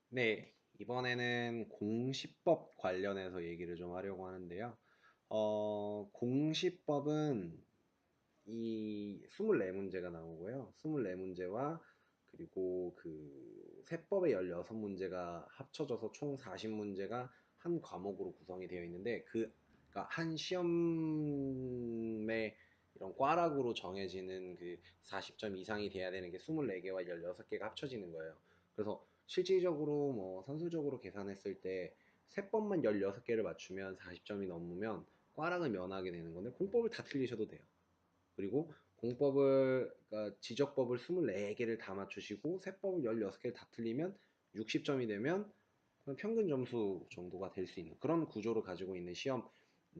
네, 이번에는 공시법 관련해서 얘기를 좀 하려고 하는데요. 공시법은 이 24문제가 나오고요. 24문제와 그리고 그 세법의 16문제가 합쳐져서 총 40문제가 한 과목으로 구성이 되어 있는데 그러니까 한 시험에 이런 꽈락으로 정해지는 그 40점 이상이 돼야 되는 게 24개와 16개가 합쳐지는 거예요. 그래서 실질적으로 뭐 선술적으로 계산했을 때 세법만 16개를 맞추면 40점이 넘으면 꽈락을 면하게 되는 건데 공법을 다 틀리셔도 돼요. 그리고 공법을 그러니까 지적법을 24개를 다 맞추시고 세법을 16개를 다 틀리면 60점이 되면 평균 점수 정도가 될 수 있는 그런 구조를 가지고 있는 시험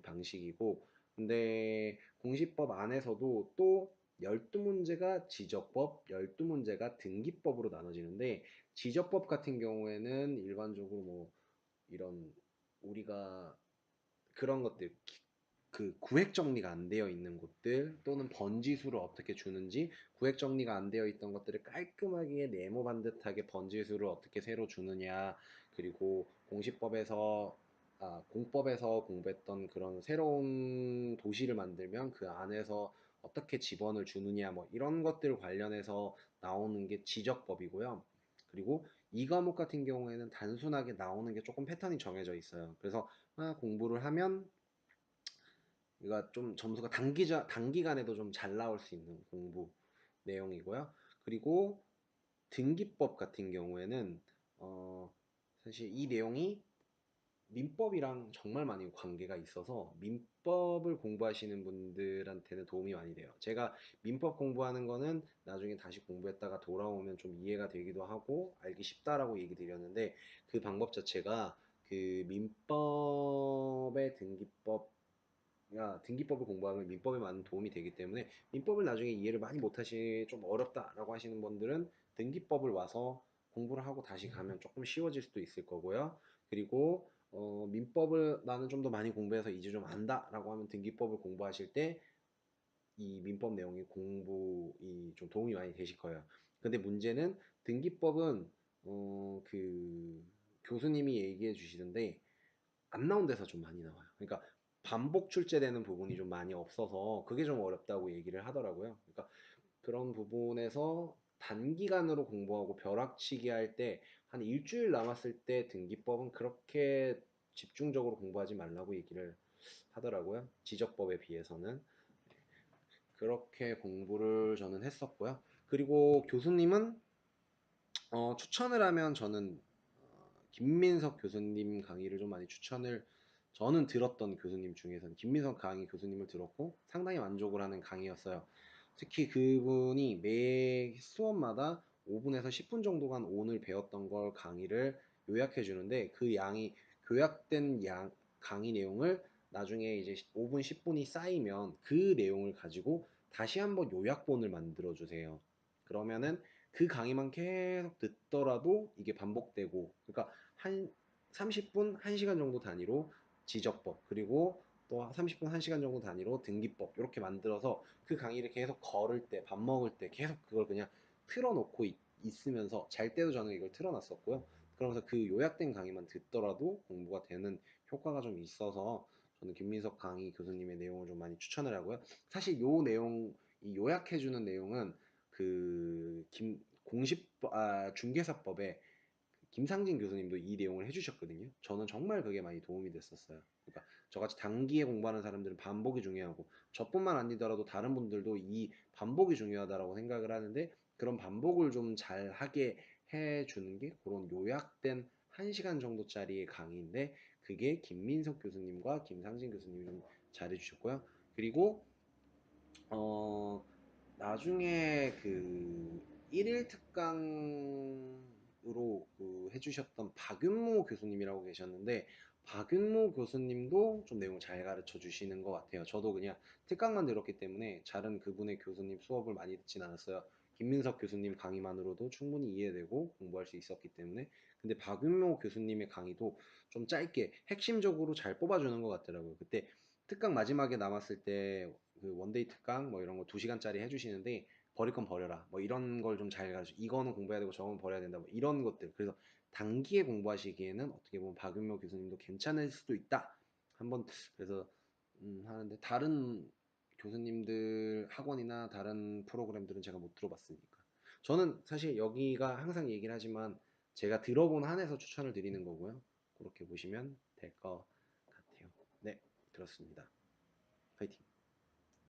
방식이고, 근데 공시법 안에서도 또 12문제가 지적법, 12문제가 등기법으로 나눠지는데, 지적법 같은 경우에는 일반적으로 뭐 이런 우리가 그런 것들, 그 구획 정리가 안 되어 있는 곳들 또는 번지수를 어떻게 주는지, 구획 정리가 안 되어 있던 것들을 깔끔하게 네모 반듯하게 번지수를 어떻게 새로 주느냐, 그리고 공법에서 공부했던 그런 새로운 도시를 만들면 그 안에서 어떻게 지번을 주느냐, 뭐 이런 것들 관련해서 나오는 게 지적법이고요. 그리고 이 과목 같은 경우에는 단순하게 나오는 게 조금 패턴이 정해져 있어요. 그래서 공부를 하면 이거 좀 점수가 단기간에도 좀 잘 나올 수 있는 공부 내용이고요. 그리고 등기법 같은 경우에는 사실 이 내용이 민법이랑 정말 많이 관계가 있어서 민법을 공부하시는 분들한테는 도움이 많이 돼요. 제가 민법 공부하는 거는 나중에 다시 공부했다가 돌아오면 좀 이해가 되기도 하고 알기 쉽다라고 얘기 드렸는데, 그 방법 자체가 그 민법의 등기법을 공부하면 민법에 많은 도움이 되기 때문에, 민법을 나중에 이해를 많이 못하시 좀 어렵다라고 하시는 분들은 등기법을 와서 공부를 하고 다시 가면 조금 쉬워질 수도 있을 거고요. 그리고 민법을 나는 좀 더 많이 공부해서 이제 좀 안다라고 하면 등기법을 공부하실 때 이 민법 내용이 공부이 좀 도움이 많이 되실 거예요. 근데 문제는 등기법은 그 교수님이 얘기해 주시던데 안 나온 데서 좀 많이 나와요. 그러니까 반복 출제되는 부분이 좀 많이 없어서 그게 좀 어렵다고 얘기를 하더라고요. 그러니까 그런 부분에서 단기간으로 공부하고 벼락치기 할 때 한 일주일 남았을 때 등기법은 그렇게 집중적으로 공부하지 말라고 얘기를 하더라고요. 지적법에 비해서는. 그렇게 공부를 저는 했었고요. 그리고 교수님은 추천을 하면 저는 김민석 교수님 강의를 좀 많이 저는 들었던 교수님 중에서는 김민석 강의 교수님을 들었고 상당히 만족을 하는 강의였어요. 특히 그분이 매 수업마다 5분에서 10분 정도간 오늘 배웠던 걸 강의를 요약해 주는데, 그 양이 요약된 강의 내용을 나중에 이제 5분, 10분이 쌓이면 그 내용을 가지고 다시 한번 요약본을 만들어 주세요. 그러면은 그 강의만 계속 듣더라도 이게 반복되고, 그러니까 한 30분, 1시간 정도 단위로 지적법, 그리고 또 30분, 1시간 정도 단위로 등기법 이렇게 만들어서 그 강의를 계속 걸을 때, 밥 먹을 때 계속 그걸 그냥 틀어놓고 있으면서 잘 때도 저는 이걸 틀어놨었고요. 그러면서 그 요약된 강의만 듣더라도 공부가 되는 효과가 좀 있어서 저는 김민석 강의 교수님의 내용을 좀 많이 추천을 하고요. 사실 이 요약해주는 내용은 중개사법에 김상진 교수님도 이 내용을 해주셨거든요. 저는 정말 그게 많이 도움이 됐었어요. 그러니까 저같이 단기에 공부하는 사람들은 반복이 중요하고, 저뿐만 아니더라도 다른 분들도 이 반복이 중요하다고 생각을 하는데, 그런 반복을 좀 잘하게 해주는 게 그런 요약된 1시간 정도짜리의 강의인데, 그게 김민석 교수님과 김상진 교수님이 좀 잘해주셨고요. 그리고 어, 나중에 그 1일 특강으로 그 해주셨던 박윤모 교수님이라고 계셨는데, 박윤모 교수님도 좀 내용을 잘 가르쳐 주시는 것 같아요. 저도 그냥 특강만 들었기 때문에 잘은 그분의 교수님 수업을 많이 듣진 않았어요. 김민석 교수님 강의만으로도 충분히 이해되고 공부할 수 있었기 때문에. 근데 박윤모 교수님의 강의도 좀 짧게 핵심적으로 잘 뽑아주는 것 같더라고요. 그때 특강 마지막에 남았을 때 그 원데이 특강 뭐 이런 거 2시간짜리 해주시는데, 버릴 건 버려라. 뭐 이런 걸 좀 잘 가르쳐. 이거는 공부해야 되고 저건 버려야 된다. 뭐 이런 것들. 그래서 단기에 공부하시기에는 어떻게 보면 박윤모 교수님도 괜찮을 수도 있다. 한번 그래서 하는데 다른 교수님들 학원이나 다른 프로그램들은 제가 못 들어봤으니까. 저는 사실 여기가 항상 얘기를 하지만 제가 들어본 한에서 추천을 드리는 거고요. 그렇게 보시면 될 것 같아요. 네, 들었습니다. 파이팅.